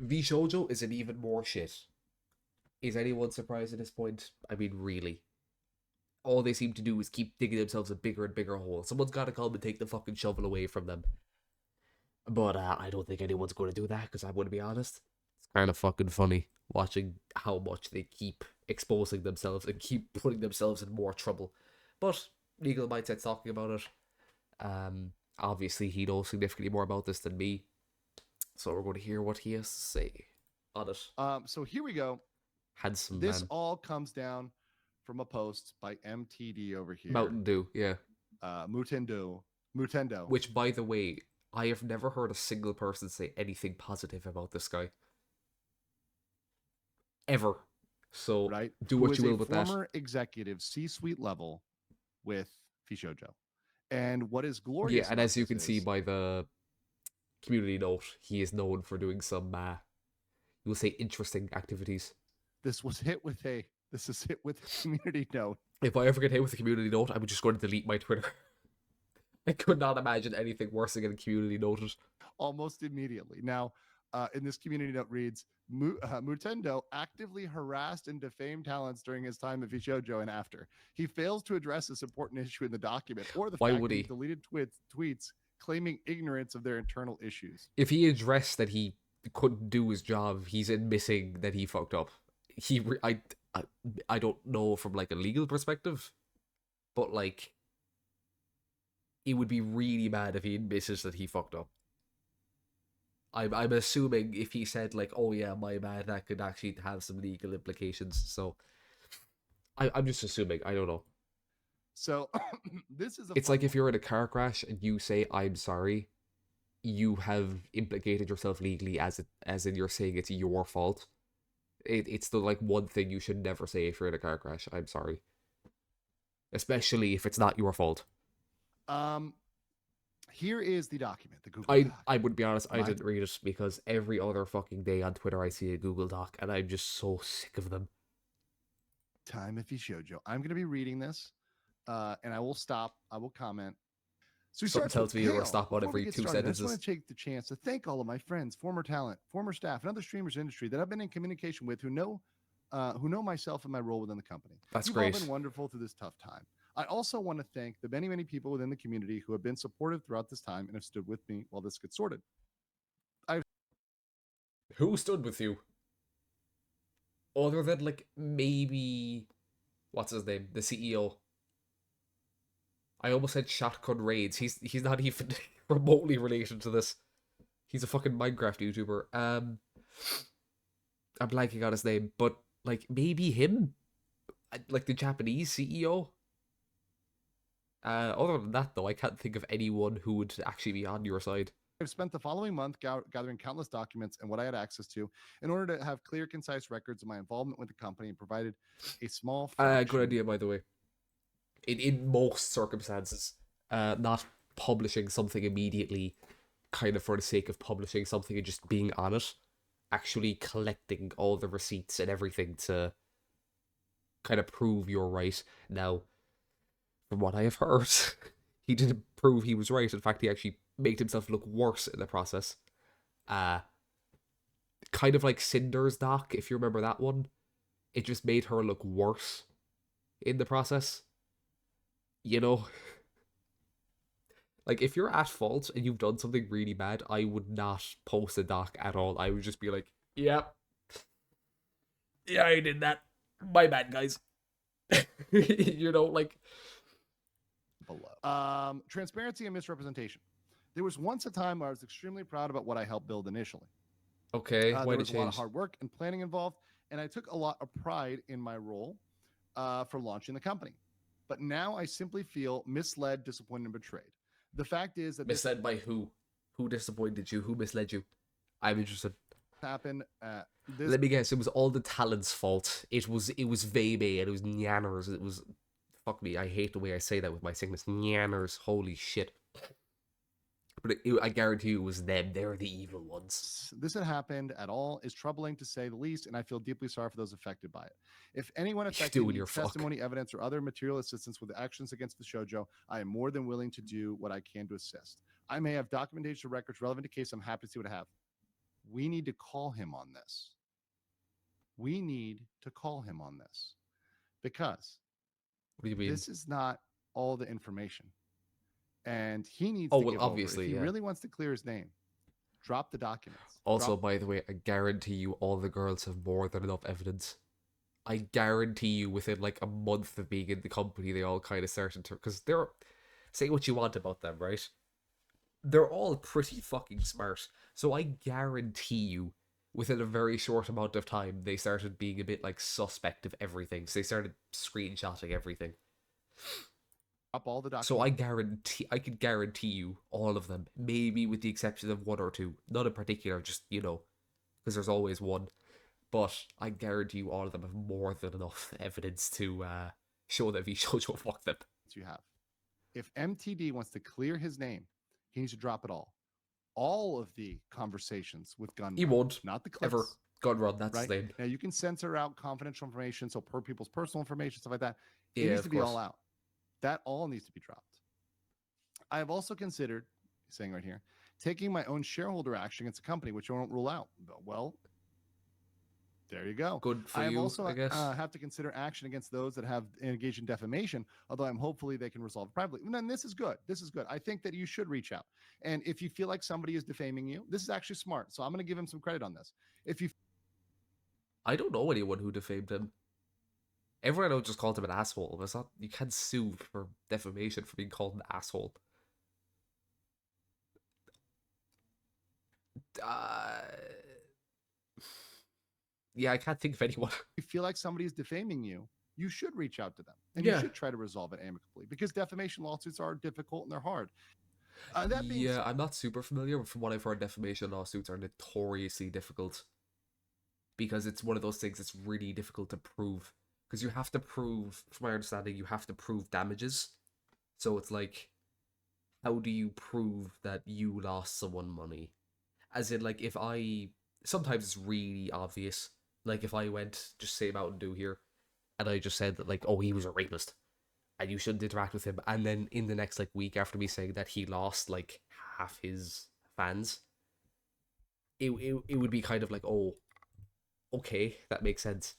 V Shoujo is an even more shit. Is anyone surprised at this point? I mean, really. All they seem to do is keep digging themselves a bigger and bigger hole. Someone's got to come and take the fucking shovel away from them. But I don't think anyone's going to do that because I'm going to be honest. It's kind of fucking funny watching how much they keep exposing themselves and keep putting themselves in more trouble. But Legal Mindset's talking about it. Obviously, he knows significantly more about this than me. So we're going to hear what he has to say on it. So here we go. Handsome This man. all comes down from a post by MTD over here. Mountain Dew, yeah. Mutendo. Which, by the way, I have never heard a single person say anything positive about this guy. Ever. So Right? do Who what is you a will with that. former executive C-suite level with Fishojo. And what is Yeah, glorious and about as you this can see is by the community note, he is known for doing some, you will say, interesting activities. this is hit with a community note. If I ever get hit with a community note, I would just go to delete my Twitter. I could not imagine anything worse than getting community noted. Almost immediately. Now, in this community note reads, Mutendo actively harassed and defamed talents during his time at Vishojo and after. He fails to address this important issue in the document or the Why fact would that he he? deleted tweets claiming ignorance of their internal issues. If he addressed that he couldn't do his job, he's admitting that he fucked up. I, I don't know from like a legal perspective, but like it would be really bad if he admitted that he fucked up. I'm assuming if he said like, "Oh yeah, my bad," that could actually have some legal implications. So I'm just assuming. I don't know. So this is a It's fun like if one. you're in a car crash and you say, "I'm sorry," you have implicated yourself legally as in you're saying it's your fault. It's the like one thing you should never say if you're in a car crash. I'm sorry, especially if it's not your fault. Um, Here is the document, the Google I Doc. would be honest, I My didn't read it because every other fucking day on Twitter I see a Google Doc and I'm just so sick of them. time if he showed you. I'm going to be reading this, and I will stop. I will comment. So he Something starts with, tells me you're "Hey going to all, stop on before we every get two started, I just want sentences. to take the chance to thank all of my friends, former talent, former staff, and other streamers in the industry that I've been in communication with who know myself and my role within the company. That's You've all been great. wonderful through this tough time. I also want to thank the many, many people within the community who have been supportive throughout this time and have stood with me while this gets sorted. I've Who stood with you? Other than like maybe what's his name, the CEO. I almost said Shotgun Raids. He's not even remotely related to this. He's a fucking Minecraft YouTuber. I'm blanking on his name, but like maybe him, like the Japanese CEO. Other than that, though, I can't think of anyone who would actually be on your side. spent the following month gathering countless documents and what I had access to in order to have clear, concise records of my involvement with the company and provided a small Good fraction. idea, by the way. In most circumstances, not publishing something immediately, kind of for the sake of publishing something and just being on it, actually collecting all the receipts and everything to kind of prove you're right. Now, from what I have heard, he didn't prove he was right. In fact, he actually made himself look worse in the process. Uh, Kind of like Cinder's doc, if you remember that one. It just made her look worse in the process. You know, like if you're at fault and you've done something really bad, I would not post a doc at all. I would just be like, "Yeah, yeah, I did that. My bad, guys." You know, like Below. Transparency and misrepresentation. There was once a time where I was extremely proud about what I helped build initially. okay, why There did was it a lot of change? hard work and planning involved, and I took a lot of pride in my role for launching the company. But now I simply feel misled, disappointed, and betrayed. The fact is that this Misled by who? Who disappointed you? Who misled you? I'm interested. happened. This Let me guess. It was all the talent's fault. It was Vebe and it was Nyanners. It was fuck me. I hate the way I say that with my sickness. Nyanners. Holy shit. But I guarantee you it was them. They're the evil ones. this had happened at all is troubling to say the least, and I feel deeply sorry for those affected by it. If anyone You affected do and you're needs fuck. testimony, evidence, or other material assistance with actions against the shojo, I am more than willing to do what I can to assist. I may have documentation or records relevant to case. I'm happy to see what I have. we need to call him on this. We need to call him on this because What do you mean? this is not all the information. And he needs Oh, to well, give over. obviously, If he yeah. really wants to clear his name, drop the documents. Also, by the way, I guarantee you all the girls have more than enough evidence. I guarantee you within like a month of being in the company, they all kind of started to... Because they're... Say what you want about them, right? They're all pretty fucking smart. So I guarantee you, within a very short amount of time, they started being a bit like suspect of everything. So they started screenshotting everything. drop all the documents. So I could guarantee you all of them, maybe with the exception of one or two. Not in particular, just, because there's always one. But I guarantee you all of them have more than enough evidence to show that he showed you fuck them. You have. If MTD wants to clear his name, he needs to drop it all. All of the conversations with Gunrun. He won't. Not the clips. Ever. Gunrun, that's his right? name. Now you can censor out confidential information, so people's personal information, stuff like that. It Yeah, needs of to be course. all out. That all needs to be dropped. I have also considered, saying right here, taking my own shareholder action against a company, which I won't rule out. Well, there you go. Good for I you, also I guess. have to consider action against those that have engaged in defamation, although I'm hopefully they can resolve it privately. And then this is good. This is good. I think that you should reach out. And if you feel like somebody is defaming you, this is actually smart. So I'm going to give him some credit on this. If you I don't know anyone who defamed him. Everyone else just called him an asshole. But it's not, you can't sue for defamation for being called an asshole. Yeah, I can't think of anyone. you feel like somebody is defaming you, you should reach out to them and Yeah. you should try to resolve it amicably because defamation lawsuits are difficult and they're hard. That being Yeah, said, I'm not super familiar, but from what I've heard, defamation lawsuits are notoriously difficult. Because it's one of those things that's really difficult to prove. Because you have to prove, from my understanding, you have to prove damages. So it's like, how do you prove that you lost someone money? As in, like, if I... Sometimes it's really obvious. Like, if I went, just say Mountain Dew here, and I just said that, like, oh, he was a rapist, and you shouldn't interact with him, and then in the next, like, week after me saying that he lost, like, half his fans, it would be kind of like, oh, okay, that makes sense.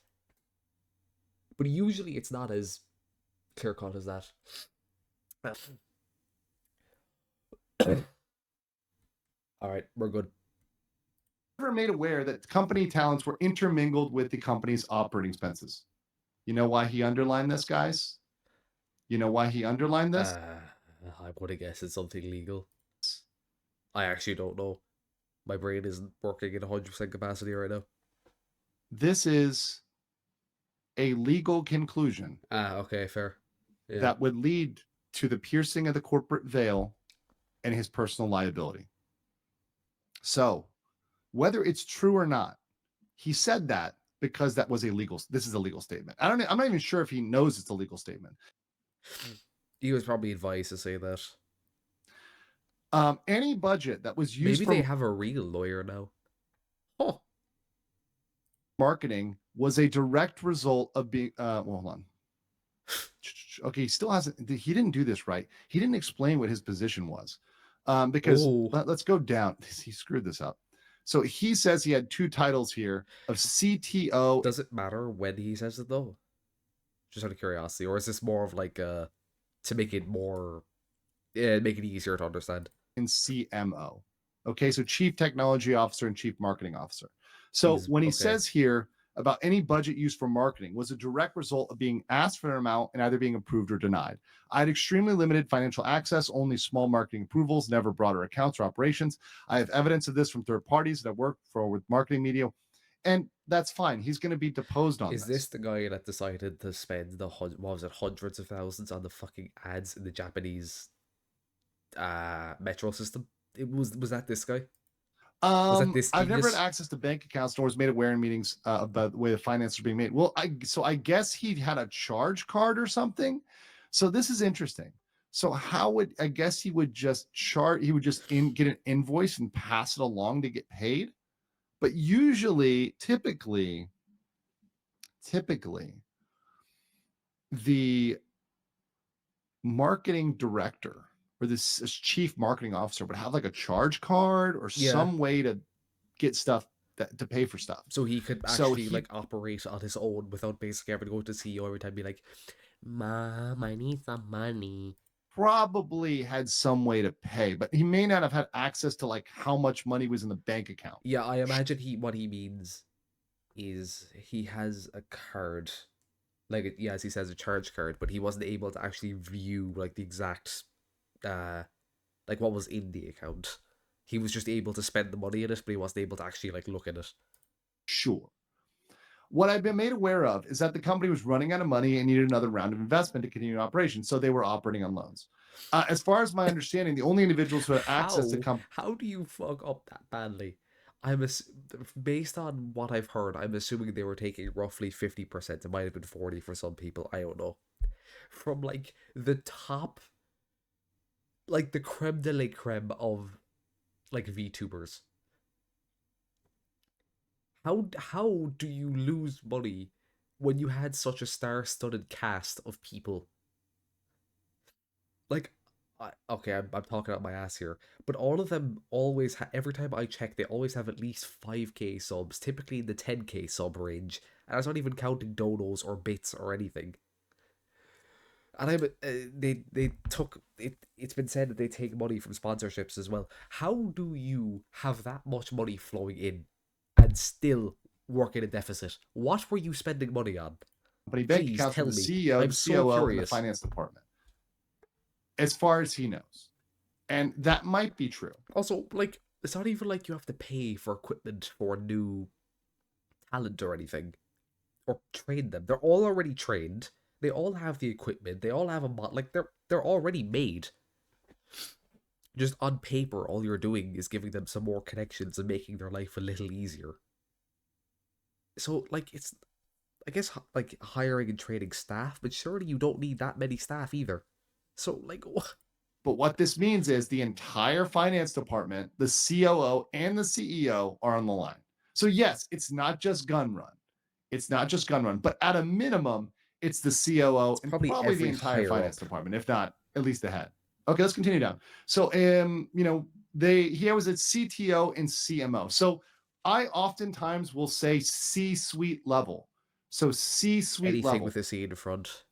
But usually it's not as clear-cut as that. Alright, we're good. never made aware that company talents were intermingled with the company's operating expenses. You know why he underlined this, guys? You know why he underlined this? I would have guessed it's something legal. I actually don't know. My brain isn't working in 100% capacity right now. This is a legal conclusion Okay, fair. Yeah. that would lead to the piercing of the corporate veil and his personal liability. So, whether it's true or not, he said that because that was a legal. This is a legal statement. I'm not even sure if he knows it's a legal statement. He was probably advised to say that. Any budget that was used Maybe for they have a real lawyer now. Oh, marketing was a direct result of being. Well, hold on. Okay, he still hasn't. He didn't do this right. He didn't explain what his position was. Because let's go down. He screwed this up. So he says he had two titles here of CTO. Does it matter when he says it though? Just out of curiosity, or is this more of like to make it more, make it easier to understand? And CMO. Okay, so Chief Technology Officer and Chief Marketing Officer. So when he says here about any budget used for marketing was a direct result of being asked for an amount and either being approved or denied. I had extremely limited financial access, only small marketing approvals, never broader accounts or operations. I have evidence of this from third parties that I worked for with marketing media, and that's fine. He's going to be deposed on this. Is this the guy that decided to spend hundreds of thousands on the fucking ads in the Japanese metro system? Was that this guy? I've never had access to bank accounts nor was made aware in meetings about the way the finances are being made. Well, I guess he had a charge card or something. So this is interesting. So I guess he would just get an invoice and pass it along to get paid. But usually, typically, the marketing director or this chief marketing officer would have like a charge card or some way to get stuff to pay for stuff. So he could So actually he like operate on his own without basically having to go to the CEO every time and be like, Mom, I need some money. probably had some way to pay, but he may not have had access to like how much money was in the bank account. Yeah, I imagine what he means is he has a card. Like yes, he says a charge card, but he wasn't able to actually view like the exact like what was in the account. He was just able to spend the money in it, but he wasn't able to actually like look at it. Sure. What I've been made aware of is that the company was running out of money and needed another round of investment to continue operations, so they were operating on loans. As far as my understanding, the only individuals who had access to How do you fuck up that badly? Based on what I've heard, I'm assuming they were taking roughly 50%. It might have been 40 for some people. I don't know. From like the top, like the creme de la creme of like VTubers. How do you lose money when you had such a star-studded cast of people? Like, okay, I'm talking out my ass here, but all of them always every time I check, they always have at least 5k subs, typically in the 10k sub range, and that's not even counting donos or bits or anything. And they took it. It's been said that they take money from sponsorships as well. How do you have that much money flowing in and still work in a deficit? What were you spending money on? company bank Please accounts for tell the me. CEO, I'm the so COO, and the curious. finance department, as far as he knows. And that might be true. Also, like, it's not even like you have to pay for equipment for new talent or anything, or train them. They're all already trained. They all have the equipment. They all have a mod. Like they're already made. Just on paper, all you're doing is giving them some more connections and making their life a little easier. So, like, it's, I guess, like, hiring and training staff, but surely you don't need that many staff either. So, like, what? But what this means is the entire finance department, the COO, and the CEO are on the line. So, yes, it's not just Gun Run. It's not just Gun Run, but at a minimum, it's the COO and probably probably the every entire higher finance up. department, if not at least the head. Okay, let's continue down. So, he was at CTO and CMO. So, I oftentimes will say C-suite level. So, C-suite Anything level. with a C in front,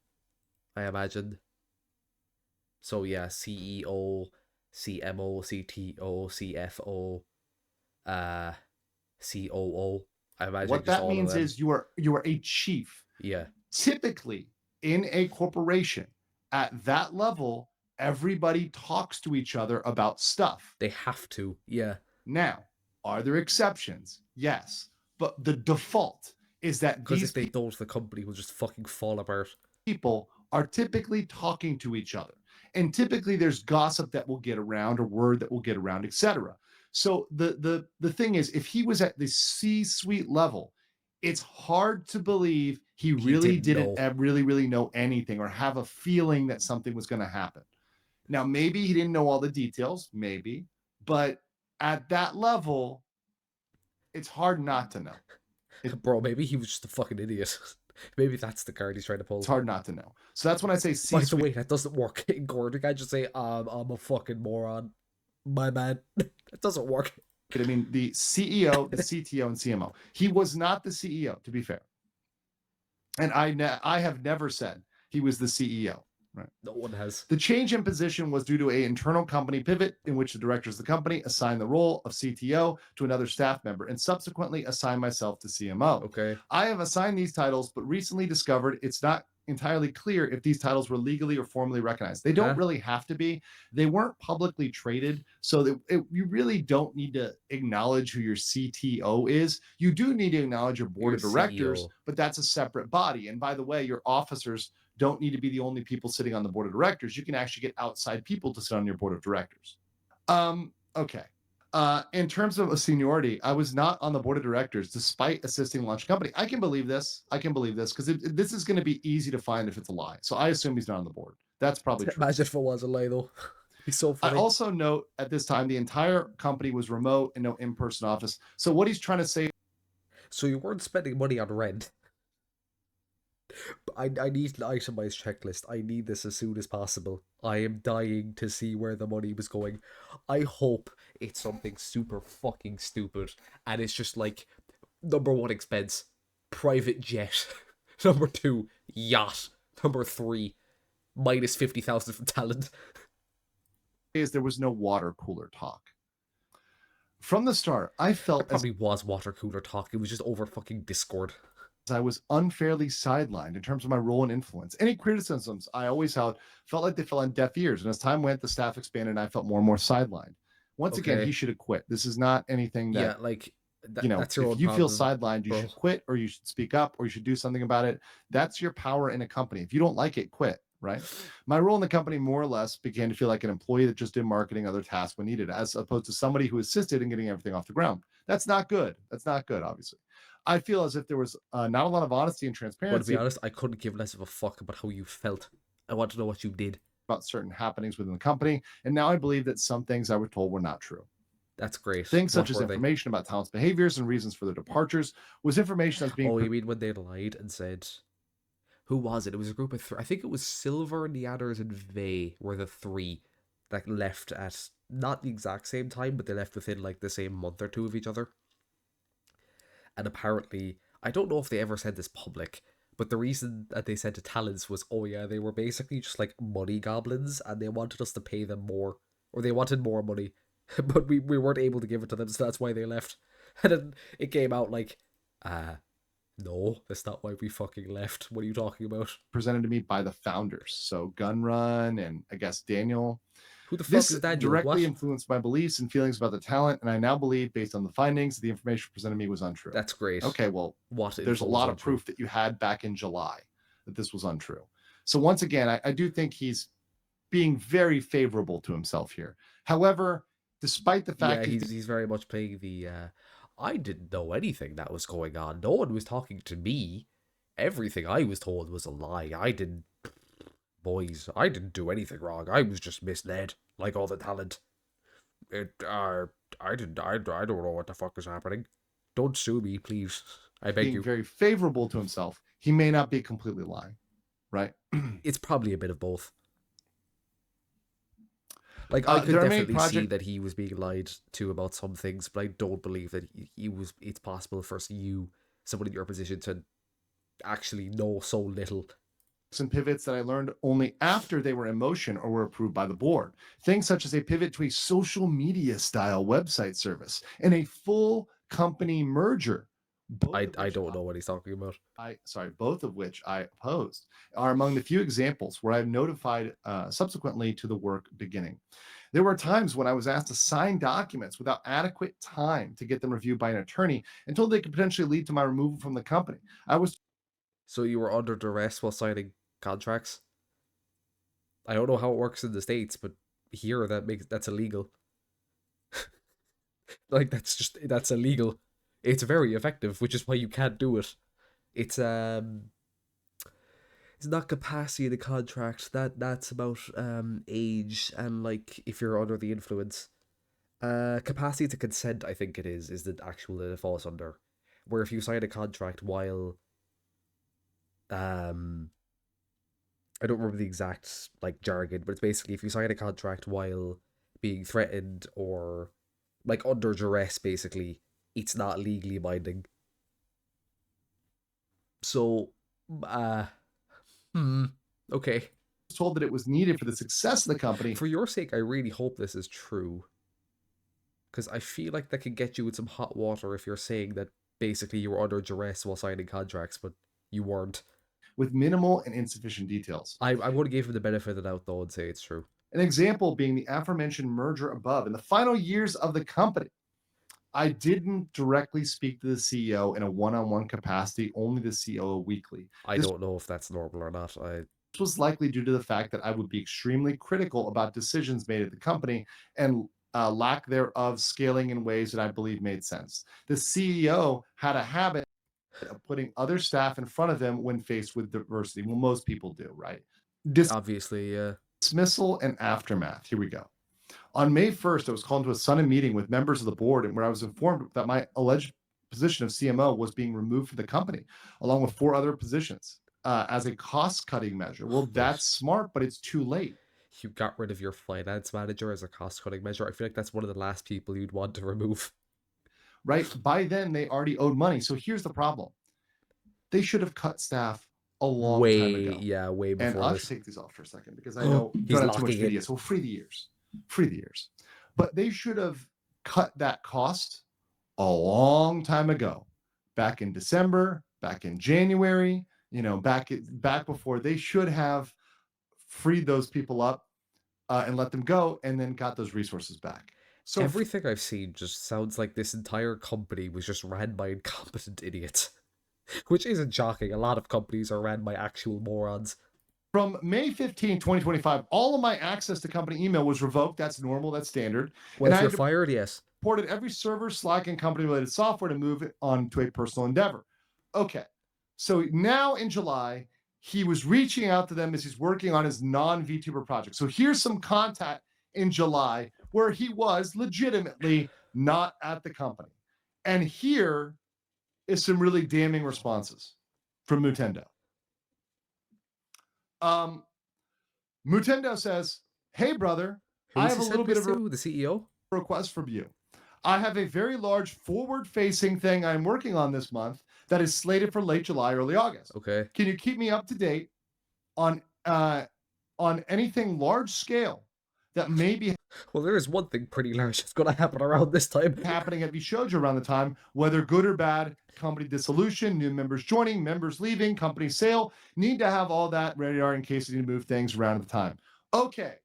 I imagine. So yeah, CEO, CMO, CTO, CFO, COO. I imagine What just that all of means them. is you are a chief. Yeah. Typically, in a corporation at that level, everybody talks to each other about stuff. They have to. Yeah. Now, are there exceptions? Yes. But the default is that Because these if they don't, the company will just fucking fall apart. people are typically talking to each other. And typically there's gossip that will get around or word that will get around, etc. So the thing is, if he was at the C-suite level, it's hard to believe he really didn't really know anything or have a feeling that something was going to happen. Now, maybe he didn't know all the details, maybe, but at that level, it's hard not to know. Bro, maybe he was just a fucking idiot. Maybe that's the card he's trying to pull. It's hard not to know. So that's when I say By the way, that doesn't work in Gordon. I just say, I'm a fucking moron. My man. That doesn't work. I mean, the CEO, the CTO, and CMO. He was not the CEO, to be fair. And I have never said he was the CEO. Right. No one has. The change in position was due to an internal company pivot in which the directors of the company assigned the role of CTO to another staff member and subsequently assigned myself to CMO. Okay. I have assigned these titles, but recently discovered it's not entirely clear if these titles were legally or formally recognized. They don't really have to be. They weren't publicly traded, so you really don't need to acknowledge who your CTO is. You do need to acknowledge your board of directors, but that's a separate body. And by the way, your officers don't need to be the only people sitting on the board of directors. You can actually get outside people to sit on your board of directors. Okay. In terms of a seniority, I was not on the board of directors despite assisting launch a company. I can believe this. Because this is going to be easy to find if it's a lie. So I assume he's not on the board. That's probably true. Imagine if it was a lie, though. He's so funny. I also note at this time the entire company was remote and no in-person office. So what he's trying to say. So you weren't spending money on rent. I need an itemized checklist. I need this as soon as possible. I am dying to see where the money was going. I hope it's something super fucking stupid, and it's just like number one expense, private jet. Number two, yacht. Number three, minus 50,000 from talent. Is there was no water cooler talk. From the start, I There felt as probably was water cooler talk. It was just over fucking Discord. I was unfairly sidelined in terms of my role and influence. Any criticisms I always held felt like they fell on deaf ears. And as time went, the staff expanded and I felt more and more sidelined. Once again, Okay. he should have quit. This is not anything that, Yeah, like that's your if own you feel problem, sidelined, you bro. should quit or you should speak up or you should do something about it. That's your power in a company. If you don't like it, quit. Right. My role in the company more or less began to feel like an employee that just did marketing, other tasks when needed, as opposed to somebody who assisted in getting everything off the ground. That's not good. That's not good, obviously. I feel as if there was not a lot of honesty and But to be transparency honest, I couldn't give less of a fuck about how you felt. I want to know what you did. about certain happenings within the company. And now I believe that some things I was told were not true. That's great. Things such What as were they? information about talent's behaviors and reasons for their departures was information that's being Oh, you mean when they lied and said, who was it? It was a group of three. I think it was Silver, Neathers, and Vey were the three that left at not the exact same time, but they left within like the same month or two of each other. And apparently, I don't know if they ever said this public, but the reason that they said to talents was, oh yeah, they were basically just like money goblins, and they wanted us to pay them more, or they wanted more money, but we weren't able to give it to them, so that's why they left. And then it came out like, no, that's not why we fucking left. What are you talking about? presented to me by the founders. So Gunrun and I guess Daniel. Who the fuck This is Daniel? directly What? influenced my beliefs and feelings about the talent, and I now believe, based on the findings, the information presented to me was untrue. That's great. Okay, well, What? there's a lot of proof that you had back in July that this was untrue. So once again, I do think he's being very favorable to himself here. However, despite the fact Yeah, he's very much playing the I didn't know anything that was going on. No one was talking to me. Everything I was told was a lie. I didn't do anything wrong. I was just misled, like all the talent. I don't know what the fuck is happening. Don't sue me, please. I beg being you. very favorable to himself, he may not be completely lying, right? It's probably a bit of both. Like I could there are many definitely see project- that he was being lied to about some things, but I don't believe that he was. It's possible for someone in your position, to actually know so little. and pivots that I learned only after they were in motion or were approved by the board. Things such as a pivot to a social media style website service and a full company merger. I don't know what he's talking about. Both of which I opposed, are among the few examples where I've notified subsequently to the work beginning. There were times when I was asked to sign documents without adequate time to get them reviewed by an attorney and told they could potentially lead to my removal from the company. I was So you were under duress while signing contracts? I don't know how it works in the States, but here that's illegal. Like that's illegal. It's very effective, which is why you can't do it. It's not capacity of the contract. That's about age and like if you're under the influence. Capacity to consent, I think it is the actual that it falls under. Where if you sign a contract while I don't remember the exact like jargon, but it's basically if you sign a contract while being threatened or like under duress, basically, it's not legally binding. So, okay. told that it was needed for the success of the company. For your sake, I really hope this is true. Because I feel like that could get you in some hot water if you're saying that basically you were under duress while signing contracts, but you weren't. With minimal and insufficient details. I would give him the benefit of the doubt though and say it's true. An example being the aforementioned merger above. In the final years of the company, I didn't directly speak to the CEO in a one-on-one capacity, only the CEO weekly. I don't know if that's normal or not. This was likely due to the fact that I would be extremely critical about decisions made at the company and lack thereof scaling in ways that I believe made sense. The CEO had a habit of putting other staff in front of them when faced with diversity. Well, most people do, right? Obviously, yeah. Dismissal and aftermath. Here we go. On May 1st, I was called to a Sunday meeting with members of the board, and where I was informed that my alleged position of CMO was being removed from the company, along with 4 other positions. as a cost-cutting measure. Well, that's smart, but it's too late. You got rid of your finance manager as a cost-cutting measure. I feel like that's one of the last people you'd want to remove. Right? By then, they already owed money. So here's the problem. They should have cut staff a long time ago. Yeah, way And before I'll this. take these off for a second because I know He's don't have too much locking in. video. So free the ears. Free the ears. But they should have cut that cost a long time ago. Back in December, back in January, back before. They should have freed those people up and let them go and then got those resources back. So Everything I've seen just sounds like this entire company was just ran by incompetent idiots. Which isn't shocking. A lot of companies are ran by actual morons. From May 15, 2025, all of my access to company email was revoked. That's normal. That's standard. Well, And if I you're had fired, yes. ported every server, Slack, and company-related software to move it on to a personal endeavor. Okay. So now in July, he was reaching out to them as he's working on his non-VTuber project. So here's some contact in July where he was legitimately not at the company. And here is some really damning responses from Mutendo. Mutendo says, "Hey, brother, I have a little bit of a the CEO request from you. I have a very large forward-facing thing I'm working on this month that is slated for late July, early August. Okay. Can you keep me up to date on anything large scale that may be Well, there is one thing pretty large that's going to happen around this time. happening at Vishojo around the time, whether good or bad, company dissolution, new members joining, members leaving, company sale. Need to have all that ready in case you need to move things around at the time." Okay.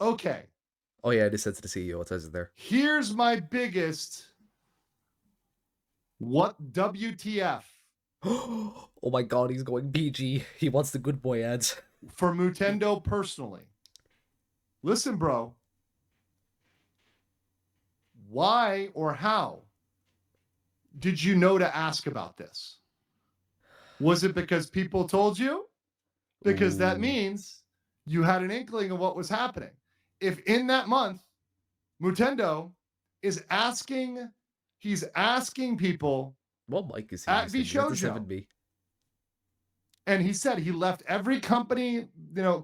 Oh yeah, it is sent to the CEO. It says it there. Here's my biggest WTF Oh my god, he's going PG. He wants the good boy ads. for Mutendo personally. Listen, bro. Why or how did you know to ask about this? Was it because people told you? Because that Ooh. means you had an inkling of what was happening. If in that month, Mutendo is asking, he's asking people, What mic is he At using? Where's the Vishojo. 7B? and he said he left every company,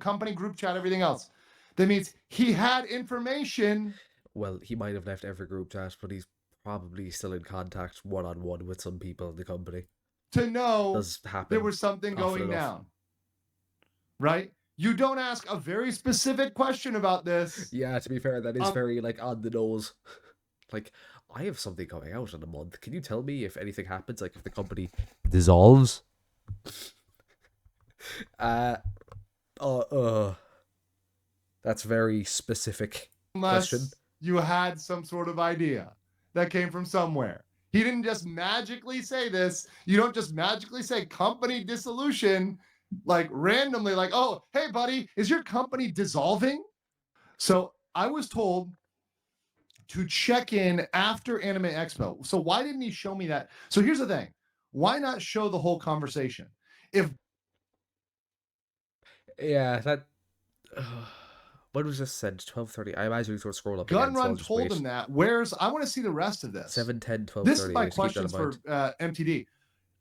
company group chat, everything else. That means he had information. Well, he might have left every group chat, but he's probably still in contact one-on-one with some people in the company. To know Does happen. there was something often going enough. down. Right? You don't ask a very specific question about this. Yeah, to be fair, that is very like on the nose. Like, I have something coming out in a month. Can you tell me if anything happens? Like, if the company dissolves? That's very specific. Unless question. you had some sort of idea that came from somewhere. He didn't just magically say this. You don't just magically say company dissolution, like randomly, like, oh, hey, buddy, is your company dissolving? So I was told to check in after Anime Expo. So why didn't he show me that? So here's the thing. Why not show the whole conversation? If Yeah, that... when was this sent? 12:30. I imagine he's going to scroll up again, so I'll Gunrun just told wait. him that, I want to see the rest of this. 7:10, 12:30. This is my just keep that in questions for mind. MTD.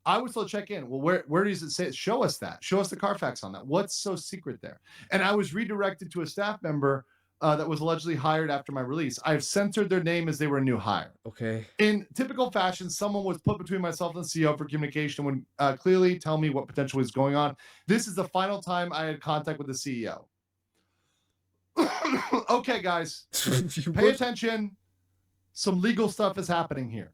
I was told check in. Well, where does it say? Show us that. Show us the Carfax on that. What's so secret there? And I was redirected to a staff member that was allegedly hired after my release. I've censored their name as they were a new hire. Okay. In typical fashion, someone was put between myself and the CEO for communication and would clearly tell me what potentially was going on. This is the final time I had contact with the CEO. Okay, guys, pay attention. Some legal stuff is happening here.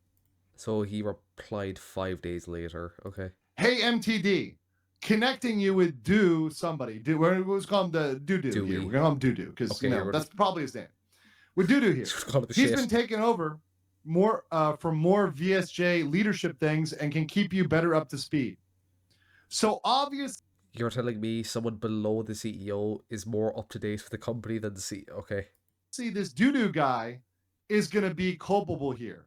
So he replied 5 days later. Okay. Hey, MTD, connecting you with somebody. We're going to call him the Doo-Doo Dewey. here. We're going to call him Doo-Doo because Okay, that's probably his name. With Doo-Doo here. Call it the He's shit. been taken over for more VSJ leadership things and can keep you better up to speed. So obviously, You're telling me someone below the CEO is more up to date with the company than the CEO? Okay. this Doo-Doo guy is going to be culpable here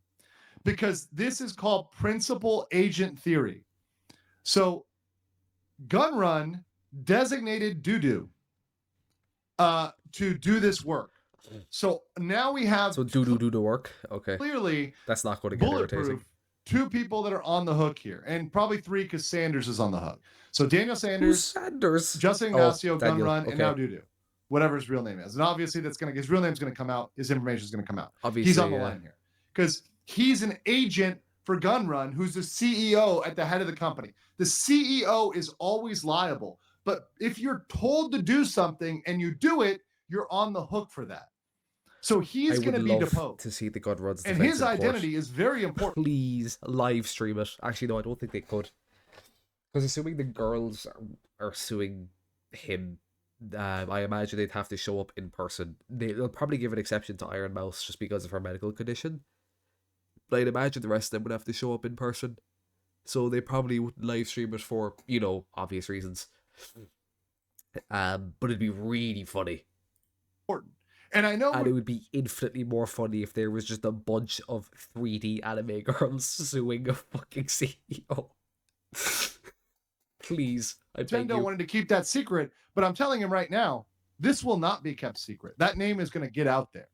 because this is called principal agent theory. So Gunrun designated Doo-Doo to do this work. So now we have So do the work. Okay. clearly That's not going to get irritating. bulletproof two people that are on the hook here, and probably three because Sanders is on the hook. So Daniel Who's Sanders, Sanders? Justin Oh, Ignacio, Daniel, Gunrun, and okay. now Dudu, whatever his real name is. And obviously his real name's going to come out. His information is going to come out. Obviously, He's on the yeah. line here because he's an agent for Gunrun, who's the CEO at the head of the company. The CEO is always liable, but if you're told to do something and you do it, you're on the hook for that. So he's going to be deposed. To see the Gunruns, and his identity is very important. Please live stream it. Actually, no, I don't think they could, because assuming the girls are suing him, I imagine they'd have to show up in person. They'll probably give an exception to Iron Mouse just because of her medical condition, but I'd imagine the rest of them would have to show up in person. So they probably wouldn't live stream it for, obvious reasons. But it'd be really funny. And I know, and it would be infinitely more funny if there was just a bunch of 3D anime girls suing a fucking CEO. Please, I beg you. Nintendo wanted to keep that secret, but I'm telling him right now, this will not be kept secret. That name is going to get out there.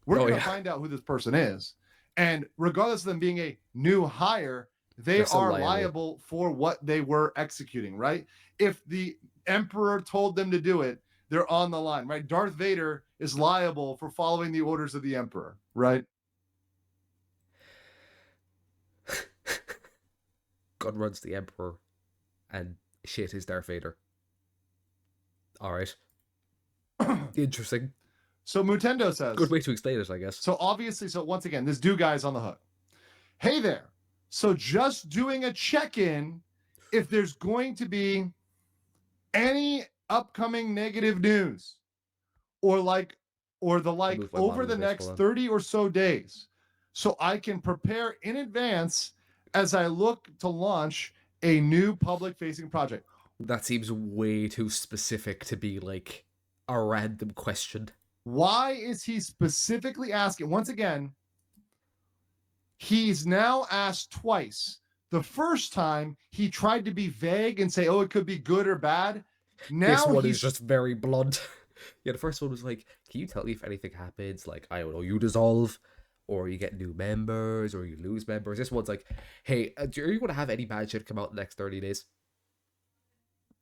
We're going to find out who this person is. And regardless of them being a new hire, they are liable for what they were executing, right? If the Emperor told them to do it, they're on the line, right? Darth Vader is liable for following the orders of the Emperor, right? Gunrun's the Emperor, and shit is Darth Vader. All right. Interesting. So Mutendo says... Good way to explain it, I guess. So obviously, once again, this dude guy's on the hook. Hey there. So just doing a check-in if there's going to be any upcoming negative news or the like over the next 30 or so days, so I can prepare in advance as I look to launch a new public-facing project. That seems way too specific to be like a random question. Why is he specifically asking? Once again, he's now asked twice. The first time he tried to be vague and say, oh, it could be good or bad. Now this one is just very blunt. Yeah, the first one was like, can you tell me if anything happens? Like, I don't know, you dissolve, or you get new members, or you lose members. This one's like, hey, are you going to have any bad shit come out in the next 30 days?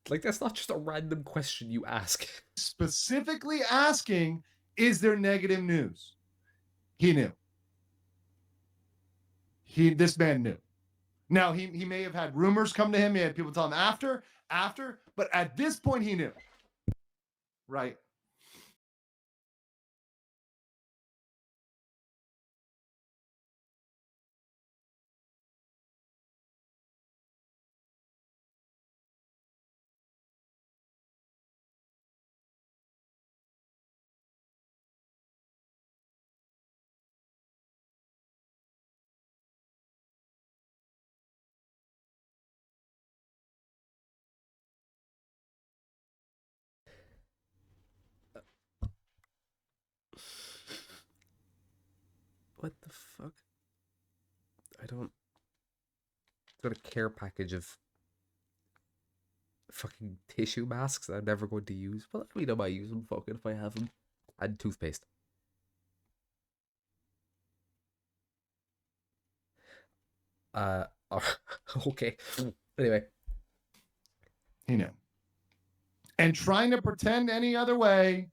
Like, that's not just a random question you ask. Specifically asking, is there negative news? He knew. This man knew. Now, he may have had rumors come to him. He had people tell him after, but at this point, he knew. Right. What the fuck? I don't... Got a care package of fucking tissue masks that I'm never going to use. Well, I mean, I might use them, fucking, if I have them. And toothpaste. Okay. Anyway. He knew. And trying to pretend any other way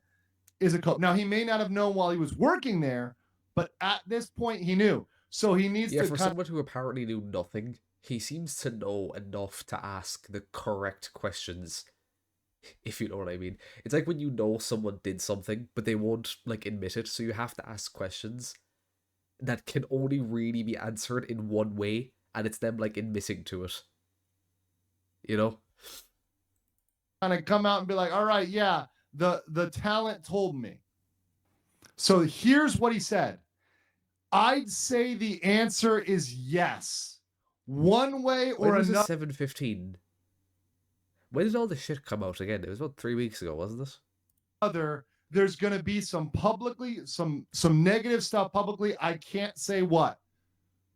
is a code. Now, he may not have known while he was working there, but at this point, he knew. So he needs to... for someone who apparently knew nothing, he seems to know enough to ask the correct questions, if you know what I mean. It's like when you know someone did something, but they won't, like, admit it, so you have to ask questions that can only really be answered in one way, and it's them, like, admitting to it. You know? Kind of come out and be like, all right, yeah, the talent told me. So here's what he said. I'd say the answer is yes. One way or another. 7:15. When did all this shit come out again? It was about 3 weeks ago, wasn't it? There's going to be some negative stuff publicly. I can't say what.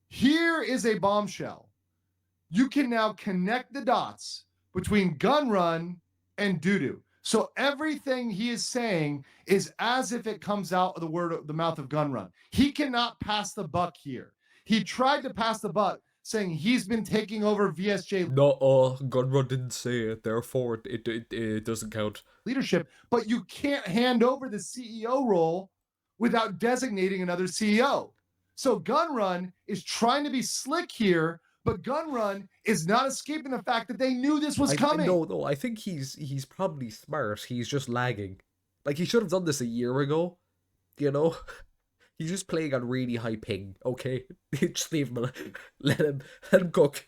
Here is a bombshell. You can now connect the dots between Gunrun and Dudu. So everything he is saying is as if it comes out of the mouth of Gunrun. He cannot pass the buck here. He tried to pass the buck saying he's been taking over VSJ No, Gunrun didn't say it, therefore it doesn't count. leadership, but you can't hand over the CEO role without designating another CEO. So Gunrun is trying to be slick here, but Gunrun is not escaping the fact that they knew this was coming. No, I think he's probably smart. He's just lagging. Like, he should have done this a year ago, you know? He's just playing on really high ping, okay? Just leave him, let him cook.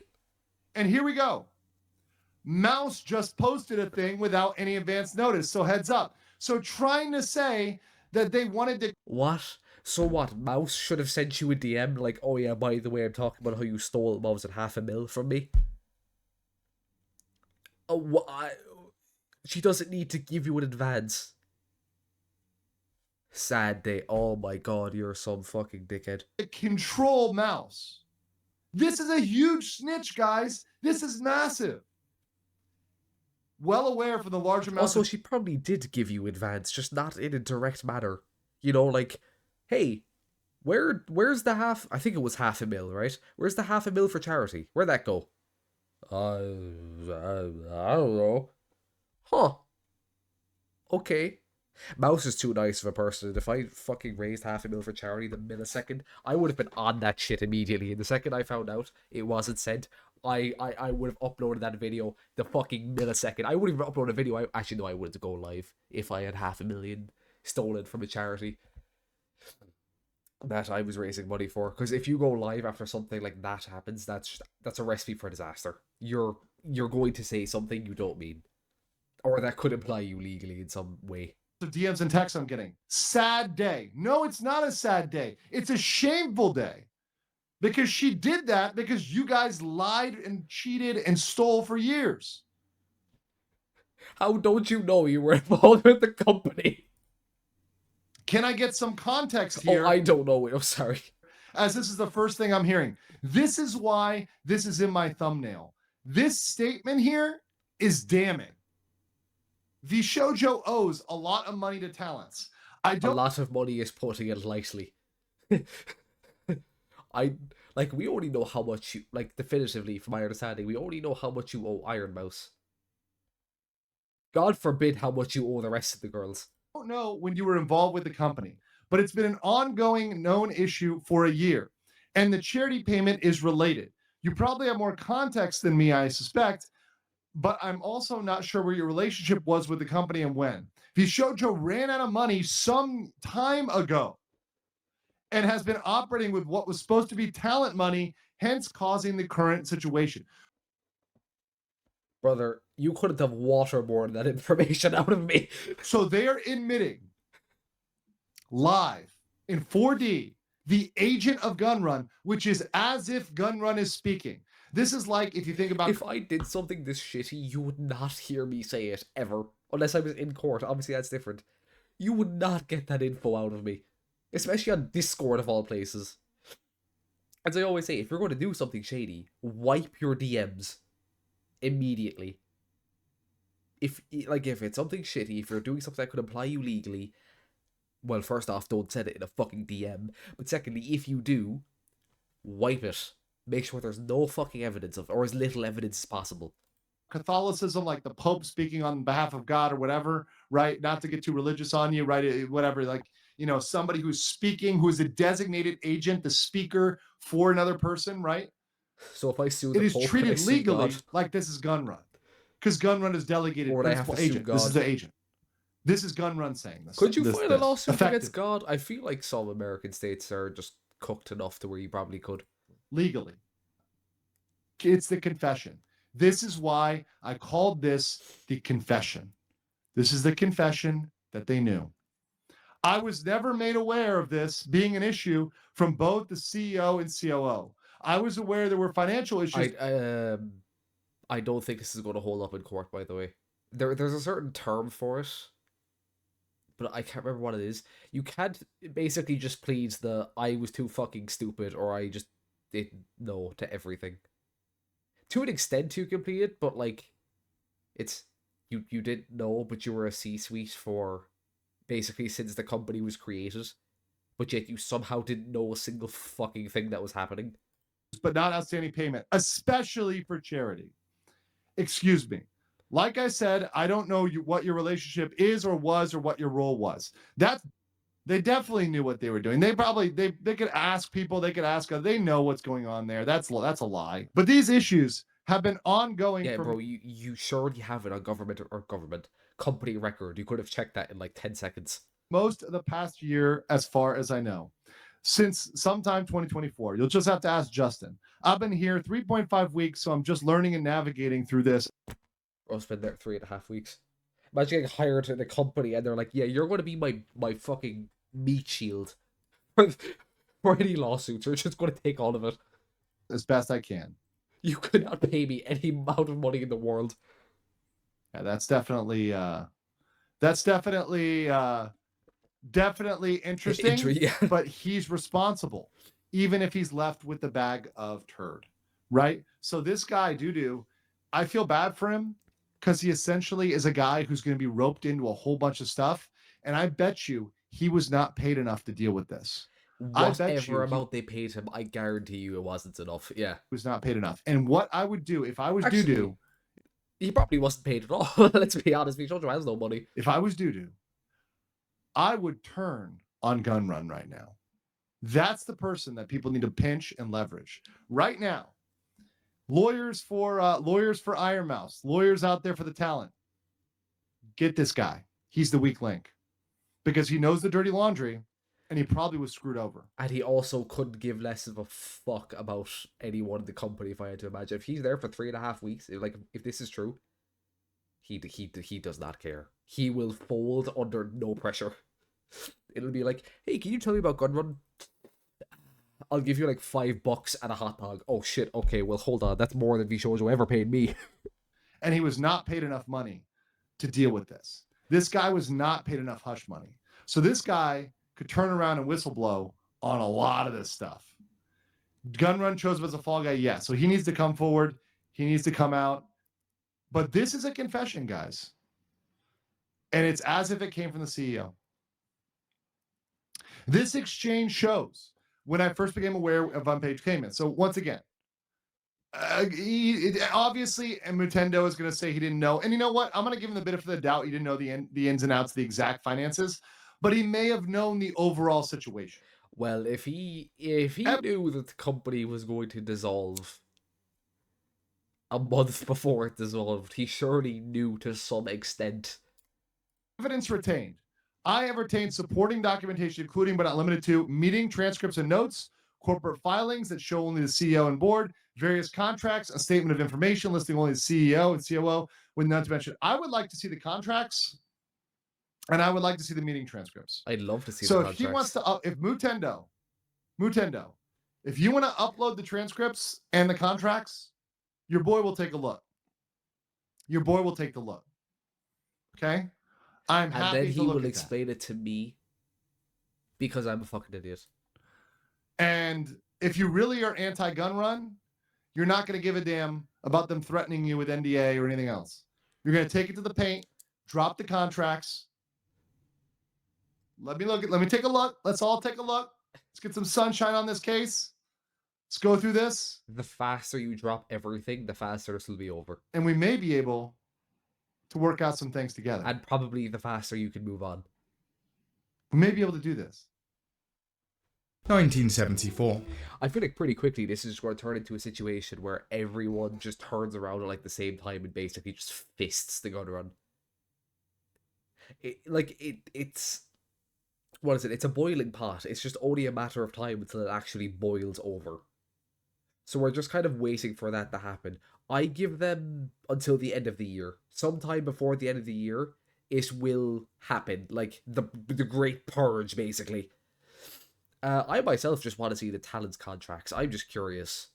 And here we go. Mouse just posted a thing without any advance notice, so heads up. So trying to say that they wanted to... What? So what, Mouse should have sent you a DM like, oh yeah, by the way, I'm talking about how you stole, what was it, $500,000 from me? Oh, she doesn't need to give you an advance. Sad day. Oh my god, you're some fucking dickhead. control Mouse. This is a huge snitch, guys. This is massive. Well aware for the large amount. Also, she probably did give you advance, just not in a direct manner. You know, like, hey, where's the half? I think it was $500,000, right? Where's the $500,000 for charity? Where'd that go? I don't know. Huh. Okay. Mouse is too nice of a person. If I fucking raised $500,000 for charity the millisecond, I would have been on that shit immediately. And the second I found out it wasn't sent, I would have uploaded that video the fucking millisecond. I wouldn't even upload a video. Actually, no, I wouldn't go live if I had $500,000 stolen from a charity that I was raising money for. Because if you go live after something like that happens, that's a recipe for disaster. You're going to say something you don't mean, or that could imply you legally in some way. Of DMs and texts I'm getting. Sad day. No, it's not a sad day. It's a shameful day. Because she did that because you guys lied and cheated and stole for years. How don't you know you were involved with the company? Can I get some context here? Oh, I don't know. I'm sorry. As this is the first thing I'm hearing. This is why this is in my thumbnail. This statement here is damning. The shoujo owes a lot of money to talents. A lot of money is putting it lightly. We only know how much you, like, definitively, from my understanding, we only know how much you owe Iron Mouse. God forbid how much you owe the rest of the girls. I don't know when you were involved with the company, but it's been an ongoing known issue for a year, and the charity payment is related. You probably have more context than me, I suspect, but I'm also not sure where your relationship was with the company and when. Vishojo ran out of money some time ago and has been operating with what was supposed to be talent money, hence causing the current situation. Brother, you couldn't have waterboarded that information out of me. So they are admitting live in 4D the agent of Gunrun, which is as if Gunrun is speaking. This is like, if you think about... If I did something this shitty, you would not hear me say it, ever. Unless I was in court. Obviously, that's different. You would not get that info out of me. Especially on Discord, of all places. As I always say, if you're going to do something shady, wipe your DMs. Immediately. If it's something shitty, if you're doing something that could imply you legally, well, first off, don't send it in a fucking DM. But secondly, if you do, wipe it. Make sure there's no fucking evidence of, or as little evidence as possible. Catholicism, like the Pope speaking on behalf of God or whatever, right? Not to get too religious on you, right? Whatever, like, you know, somebody who's speaking, who's a designated agent, the speaker for another person, right? So if I sue the Pope, it is Pope, treated legally like this is Gunrun, because Gunrun is delegated principal agent. This is the agent. This is Gunrun saying this. Could you file a lawsuit against God? I feel like some American states are just cooked enough to where you probably could. Legally. It's the confession. This is why I called this the confession. This is the confession that they knew. I was never made aware of this being an issue from both the CEO and COO. I was aware there were financial issues. I don't think this is going to hold up in court, by the way. There's a certain term for it, but I can't remember what it is. You can't basically just plead the I was too fucking stupid or I just didn't know to everything. To an extent you can plead it, but like it's you didn't know, but you were a C-suite for basically since the company was created, but yet you somehow didn't know a single fucking thing that was happening. but not outstanding payment, especially for charity. Excuse me. Like I said, I don't know what your relationship is or was or what your role was. They definitely knew what they were doing. They probably they could ask people, they could ask they know what's going on there. That's a lie. But these issues have been ongoing Yeah, for bro, you surely have it on government company record. You could have checked that in like 10 seconds. most of the past year, as far as I know, since sometime 2024. You'll just have to ask Justin. I've been here 3.5 weeks, so I'm just learning and navigating through this. I've been there 3.5 weeks. Imagine getting hired in a company and they're like, yeah, you're going to be my fucking meat shield for, for any lawsuits. You're just going to take all of it. As best I can. You could not pay me any amount of money in the world. Yeah, that's definitely definitely interesting. Yeah. But he's responsible, even if he's left with the bag of turd, right? So this guy, Dudu, I feel bad for him because he essentially is a guy who's going to be roped into a whole bunch of stuff, and I bet you he was not paid enough to deal with this. Whatever amount they paid him, I guarantee you it wasn't enough. Yeah. He was not paid enough. And what I would do if I was Dudu, he probably wasn't paid at all. Let's be honest. Jojo has no money. If I was Dudu, I would turn on Gun Run right now. That's the person that people need to pinch and leverage right now. Lawyers for Iron Mouse, lawyers out there for the talent. Get this guy. He's the weak link because he knows the dirty laundry, and he probably was screwed over. And he also couldn't give less of a fuck about anyone in the company, if I had to imagine. If he's there for 3.5 weeks, if this is true, he does not care. He will fold under no pressure. It'll be like, hey, can you tell me about Gun Run? I'll give you like $5 and a hot dog. Oh shit, okay, well hold on, that's more than VShojo ever paid me. And he was not paid enough money to deal with this. This guy was not paid enough hush money. So this guy could turn around and whistleblow on a lot of this stuff. Gun Run chose him as a fall guy, yes. So he needs to come forward. He needs to come out. But this is a confession, guys. And it's as if it came from the CEO. This exchange shows when I first became aware of unpaid payments. So once again, obviously, and Mutendo is going to say he didn't know. And you know what? I'm going to give him the benefit of the doubt. He didn't know the ins and outs, the exact finances, but he may have known the overall situation. Well, if he knew that the company was going to dissolve a month before it dissolved, he surely knew to some extent. Evidence retained. I have retained supporting documentation, including but not limited to meeting transcripts and notes, corporate filings that show only the CEO and board, various contracts, a statement of information listing only the CEO and COO, with none to mention. I would like to see the contracts, and I would like to see the meeting transcripts. I'd love to see the contracts. So if he wants to, if Mutendo, if you want to upload the transcripts and the contracts, your boy will take a look. Your boy will take the look. Okay? I'm happy to look at that. And then he will explain it to me because I'm a fucking idiot. And if you really are anti-Gun Run, you're not going to give a damn about them threatening you with NDA or anything else. You're going to take it to the paint, drop the contracts. Let me take a look. Let's all take a look. Let's get some sunshine on this case. Let's go through this. The faster you drop everything, the faster this will be over. And we may be able to work out some things together. And probably the faster you can move on. We may be able to do this. 1974. I feel like pretty quickly this is going to turn into a situation where everyone just turns around at like the same time and basically just fists the Gun Run. It's what is it? It's a boiling pot. It's just only a matter of time until it actually boils over. So we're just kind of waiting for that to happen. I give them until the end of the year. Sometime before the end of the year, it will happen. Like the Great Purge, basically. I myself just want to see the talents contracts. I'm just curious.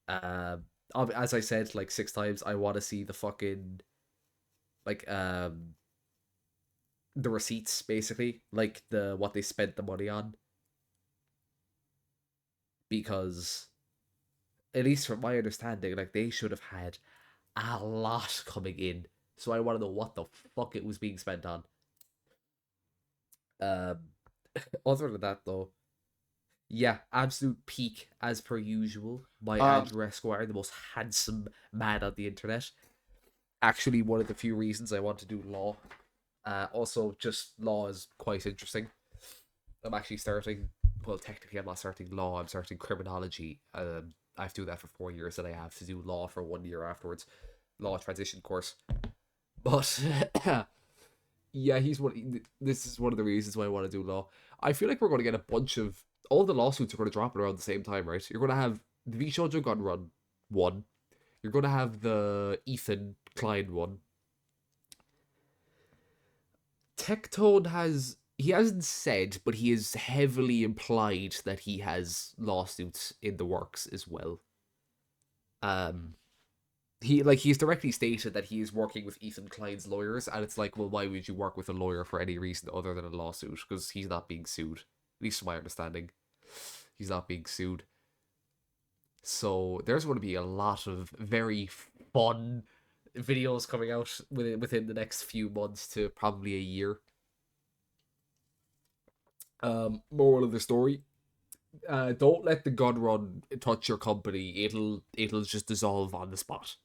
As I said like 6 times, I want to see the fucking the receipts, basically, like what they spent the money on. Because at least from my understanding, like they should have had a lot coming in. So I want to know what the fuck it was being spent on. Other than that, though, Yeah, absolute peak as per usual by Um, Andrew Esquire, the most handsome man on the internet. Actually, one of the few reasons I want to do law. Also, just law is quite interesting. I'm actually starting. Well, technically, I'm not starting law. I'm starting criminology. I have to do that for 4 years, and I have to do law for 1 year afterwards. Law transition course. But yeah, he's one. This is one of the reasons why I want to do law. I feel like we're going to get a bunch of all the lawsuits are going to drop around the same time, right? You're going to have the V Shoujo Gun Run one. You're going to have the Ethan Klein one. Tectone has he hasn't said, but he has heavily implied that he has lawsuits in the works as well. Um, he's directly stated that he is working with Ethan Klein's lawyers, and it's like, well, why would you work with a lawyer for any reason other than a lawsuit? Because he's not being sued, at least from my understanding. He's not being sued. So there's going to be a lot of very fun videos coming out within the next few months to probably a year. Moral of the story: don't let the gun run touch your company. It'll just dissolve on the spot.